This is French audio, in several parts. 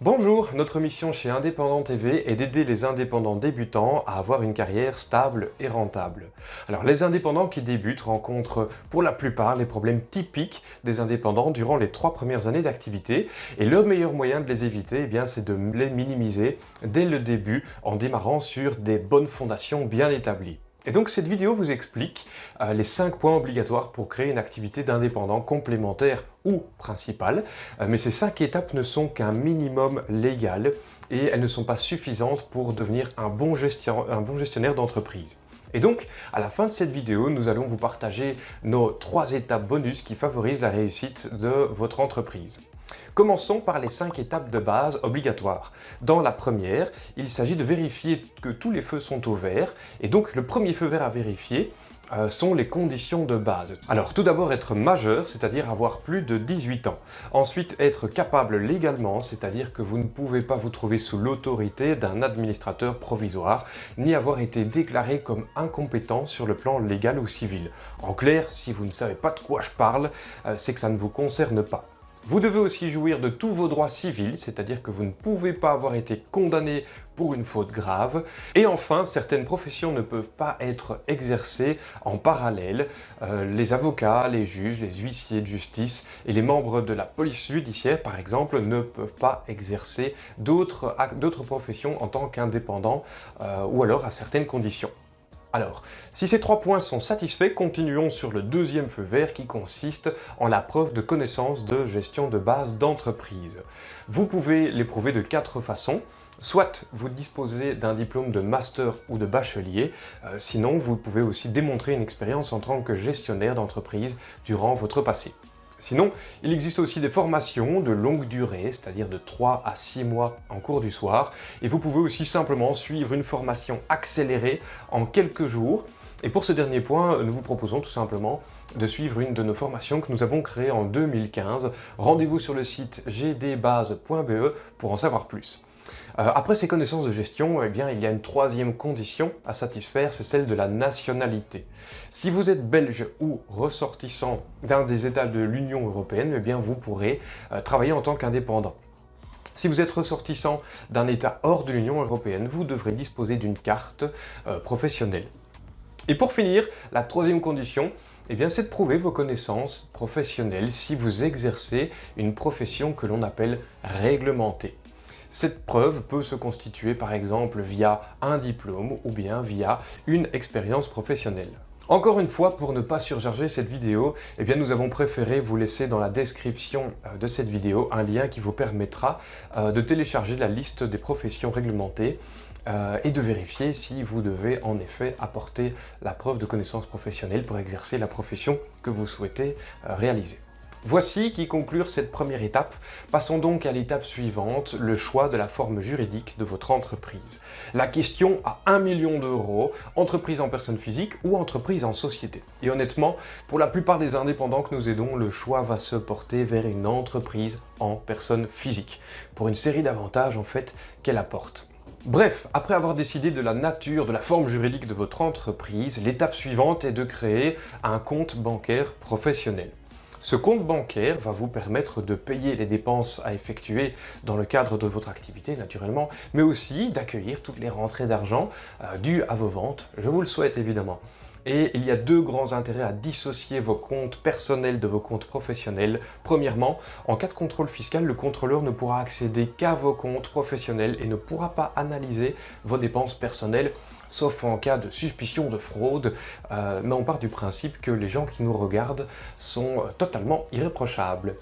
Bonjour, notre mission chez Indépendant TV est d'aider les indépendants débutants à avoir une carrière stable et rentable. Alors les indépendants qui débutent rencontrent pour la plupart les problèmes typiques des indépendants durant les 3 premières années d'activité et le meilleur moyen de les éviter, c'est de les minimiser dès le début en démarrant sur des bonnes fondations bien établies. Et donc cette vidéo vous explique les 5 points obligatoires pour créer une activité d'indépendant complémentaire ou principale, mais ces 5 étapes ne sont qu'un minimum légal et elles ne sont pas suffisantes pour devenir un bon gestionnaire d'entreprise. Et donc, à la fin de cette vidéo, nous allons vous partager nos 3 étapes bonus qui favorisent la réussite de votre entreprise. Commençons par les 5 étapes de base obligatoires. Dans la première, il s'agit de vérifier que tous les feux sont au vert, et donc le premier feu vert à vérifier sont les conditions de base. Alors tout d'abord être majeur, c'est-à-dire avoir plus de 18 ans. Ensuite être capable légalement, c'est-à-dire que vous ne pouvez pas vous trouver sous l'autorité d'un administrateur provisoire, ni avoir été déclaré comme incompétent sur le plan légal ou civil. En clair, si vous ne savez pas de quoi je parle, c'est que ça ne vous concerne pas. Vous devez aussi jouir de tous vos droits civils, c'est-à-dire que vous ne pouvez pas avoir été condamné pour une faute grave. Et enfin, certaines professions ne peuvent pas être exercées en parallèle. Les avocats, les juges, les huissiers de justice et les membres de la police judiciaire, par exemple, ne peuvent pas exercer d'autres professions en tant qu'indépendants ou alors à certaines conditions. Alors, si ces 3 points sont satisfaits, continuons sur le deuxième feu vert qui consiste en la preuve de connaissance de gestion de base d'entreprise. Vous pouvez l'éprouver de 4 façons. Soit vous disposez d'un diplôme de master ou de bachelier, sinon vous pouvez aussi démontrer une expérience en tant que gestionnaire d'entreprise durant votre passé. Sinon, il existe aussi des formations de longue durée, c'est-à-dire de 3 à 6 mois en cours du soir, et vous pouvez aussi simplement suivre une formation accélérée en quelques jours. Et pour ce dernier point, nous vous proposons tout simplement de suivre une de nos formations que nous avons créée en 2015. Rendez-vous sur le site gdbase.be pour en savoir plus. Après ces connaissances de gestion, il y a une 3e condition à satisfaire, c'est celle de la nationalité. Si vous êtes belge ou ressortissant d'un des États de l'Union européenne, vous pourrez travailler en tant qu'indépendant. Si vous êtes ressortissant d'un État hors de l'Union européenne, vous devrez disposer d'une carte professionnelle. Et pour finir, la 3e condition, c'est de prouver vos connaissances professionnelles si vous exercez une profession que l'on appelle réglementée. Cette preuve peut se constituer par exemple via un diplôme ou bien via une expérience professionnelle. Encore une fois, pour ne pas surcharger cette vidéo, nous avons préféré vous laisser dans la description de cette vidéo un lien qui vous permettra de télécharger la liste des professions réglementées et de vérifier si vous devez en effet apporter la preuve de connaissances professionnelles pour exercer la profession que vous souhaitez réaliser. Voici qui conclut cette première étape. Passons donc à l'étape suivante, le choix de la forme juridique de votre entreprise. La question à 1 million d'euros, entreprise en personne physique ou entreprise en société. Et honnêtement, pour la plupart des indépendants que nous aidons, le choix va se porter vers une entreprise en personne physique, pour une série d'avantages en fait qu'elle apporte. Bref, après avoir décidé de la nature, de la forme juridique de votre entreprise, l'étape suivante est de créer un compte bancaire professionnel. Ce compte bancaire va vous permettre de payer les dépenses à effectuer dans le cadre de votre activité naturellement, mais aussi d'accueillir toutes les rentrées d'argent dues à vos ventes, je vous le souhaite évidemment. Et il y a 2 grands intérêts à dissocier vos comptes personnels de vos comptes professionnels. Premièrement, en cas de contrôle fiscal, le contrôleur ne pourra accéder qu'à vos comptes professionnels et ne pourra pas analyser vos dépenses personnelles, sauf en cas de suspicion de fraude, mais on part du principe que les gens qui nous regardent sont totalement irréprochables.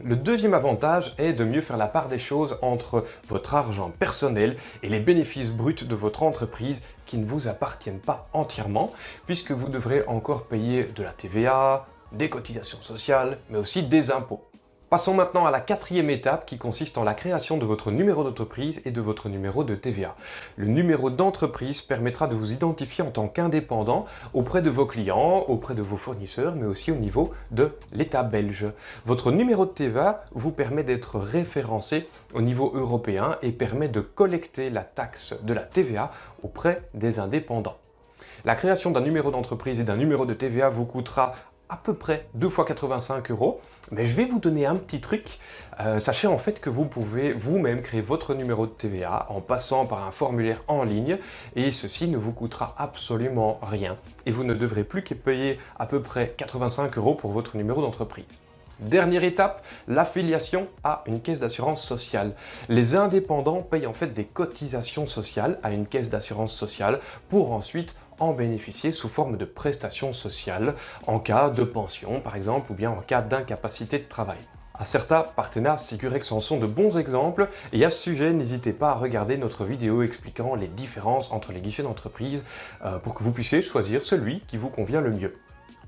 Le deuxième avantage est de mieux faire la part des choses entre votre argent personnel et les bénéfices bruts de votre entreprise qui ne vous appartiennent pas entièrement, puisque vous devrez encore payer de la TVA, des cotisations sociales, mais aussi des impôts. Passons maintenant à la 4e étape qui consiste en la création de votre numéro d'entreprise et de votre numéro de TVA. Le numéro d'entreprise permettra de vous identifier en tant qu'indépendant auprès de vos clients, auprès de vos fournisseurs, mais aussi au niveau de l'État belge. Votre numéro de TVA vous permet d'être référencé au niveau européen et permet de collecter la taxe de la TVA auprès des indépendants. La création d'un numéro d'entreprise et d'un numéro de TVA vous coûtera à peu près 2 fois 85 €, mais je vais vous donner un petit truc. Sachez en fait que vous pouvez vous-même créer votre numéro de TVA en passant par un formulaire en ligne et ceci ne vous coûtera absolument rien et vous ne devrez plus que payer à peu près 85 € pour votre numéro d'entreprise. Dernière étape, l'affiliation à une caisse d'assurance sociale. Les indépendants payent en fait des cotisations sociales à une caisse d'assurance sociale pour ensuite en bénéficier sous forme de prestations sociales en cas de pension par exemple ou bien en cas d'incapacité de travail. À certains partenaires, Sécurex en sont de bons exemples et à ce sujet, n'hésitez pas à regarder notre vidéo expliquant les différences entre les guichets d'entreprise pour que vous puissiez choisir celui qui vous convient le mieux.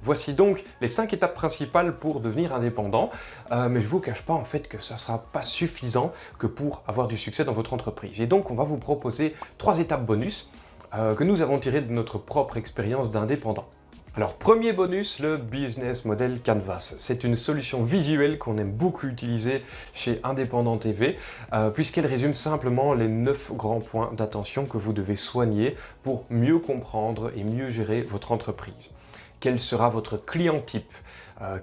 Voici donc les 5 étapes principales pour devenir indépendant, mais je ne vous cache pas en fait que ça ne sera pas suffisant que pour avoir du succès dans votre entreprise. Et donc on va vous proposer 3 étapes bonus que nous avons tirées de notre propre expérience d'indépendant. Alors premier bonus, le Business Model Canvas. C'est une solution visuelle qu'on aime beaucoup utiliser chez Indépendant TV puisqu'elle résume simplement les 9 grands points d'attention que vous devez soigner pour mieux comprendre et mieux gérer votre entreprise. Quel sera votre client type?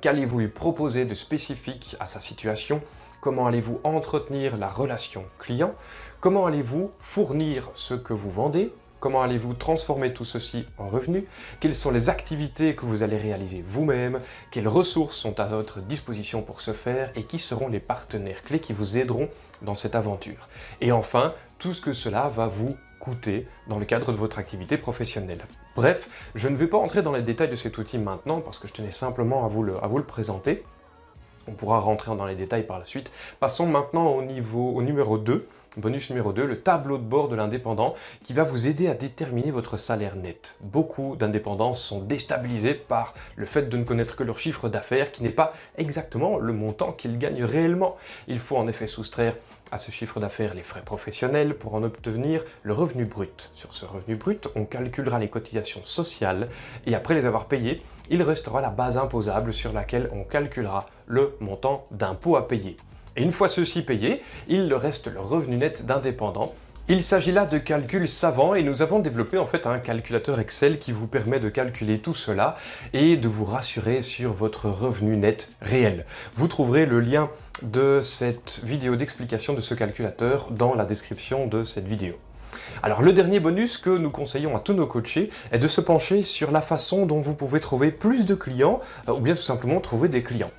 Qu'allez-vous lui proposer de spécifique à sa situation? Comment allez-vous entretenir la relation client? Comment allez-vous fournir ce que vous vendez? Comment allez-vous transformer tout ceci en revenus? Quelles sont les activités que vous allez réaliser vous-même? Quelles ressources sont à votre disposition pour ce faire? Et qui seront les partenaires clés qui vous aideront dans cette aventure? Et enfin, tout ce que cela va vous coûter dans le cadre de votre activité professionnelle. Bref, je ne vais pas entrer dans les détails de cet outil maintenant parce que je tenais simplement à vous le présenter. On pourra rentrer dans les détails par la suite. Passons maintenant au numéro 2, bonus numéro 2, le tableau de bord de l'indépendant qui va vous aider à déterminer votre salaire net. Beaucoup d'indépendants sont déstabilisés par le fait de ne connaître que leur chiffre d'affaires qui n'est pas exactement le montant qu'ils gagnent réellement. Il faut en effet soustraire à ce chiffre d'affaires les frais professionnels pour en obtenir le revenu brut. Sur ce revenu brut, on calculera les cotisations sociales et après les avoir payées, il restera la base imposable sur laquelle on calculera le montant d'impôt à payer. Et une fois ceci payé, il reste le revenu net d'indépendant. Il s'agit là de calculs savants et nous avons développé en fait un calculateur Excel qui vous permet de calculer tout cela et de vous rassurer sur votre revenu net réel. Vous trouverez le lien de cette vidéo d'explication de ce calculateur dans la description de cette vidéo. Alors le dernier bonus que nous conseillons à tous nos coachés est de se pencher sur la façon dont vous pouvez trouver plus de clients ou bien tout simplement trouver des clients.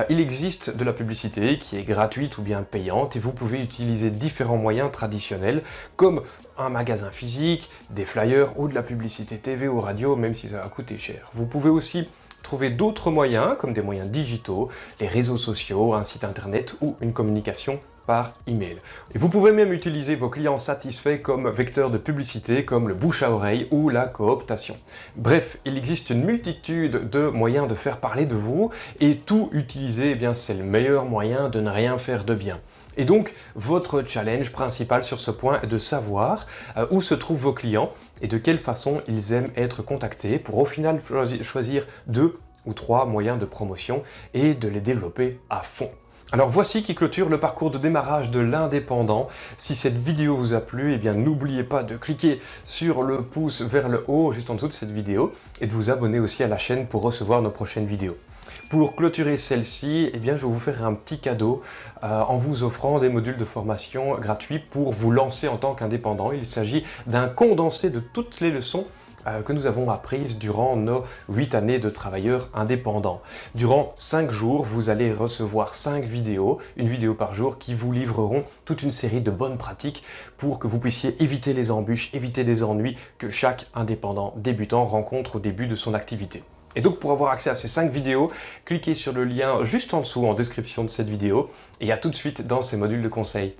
Il existe de la publicité qui est gratuite ou bien payante et vous pouvez utiliser différents moyens traditionnels comme un magasin physique, des flyers ou de la publicité TV ou radio même si ça va coûter cher. Vous pouvez aussi trouver d'autres moyens comme des moyens digitaux, les réseaux sociaux, un site internet ou une communication par email. Et vous pouvez même utiliser vos clients satisfaits comme vecteur de publicité, comme le bouche à oreille ou la cooptation. Bref, il existe une multitude de moyens de faire parler de vous et tout utiliser, eh bien, c'est le meilleur moyen de ne rien faire de bien. Et donc, votre challenge principal sur ce point est de savoir où se trouvent vos clients et de quelle façon ils aiment être contactés pour au final choisir 2 ou 3 moyens de promotion et de les développer à fond. Alors voici qui clôture le parcours de démarrage de l'indépendant. Si cette vidéo vous a plu, eh bien n'oubliez pas de cliquer sur le pouce vers le haut juste en dessous de cette vidéo et de vous abonner aussi à la chaîne pour recevoir nos prochaines vidéos. Pour clôturer celle-ci, eh bien je vais vous faire un petit cadeau en vous offrant des modules de formation gratuits pour vous lancer en tant qu'indépendant. Il s'agit d'un condensé de toutes les leçons que nous avons apprises durant nos 8 années de travailleurs indépendants. Durant 5 jours, vous allez recevoir 5 vidéos, une vidéo par jour, qui vous livreront toute une série de bonnes pratiques pour que vous puissiez éviter les embûches, éviter les ennuis que chaque indépendant débutant rencontre au début de son activité. Et donc pour avoir accès à ces 5 vidéos, cliquez sur le lien juste en dessous en description de cette vidéo et à tout de suite dans ces modules de conseil.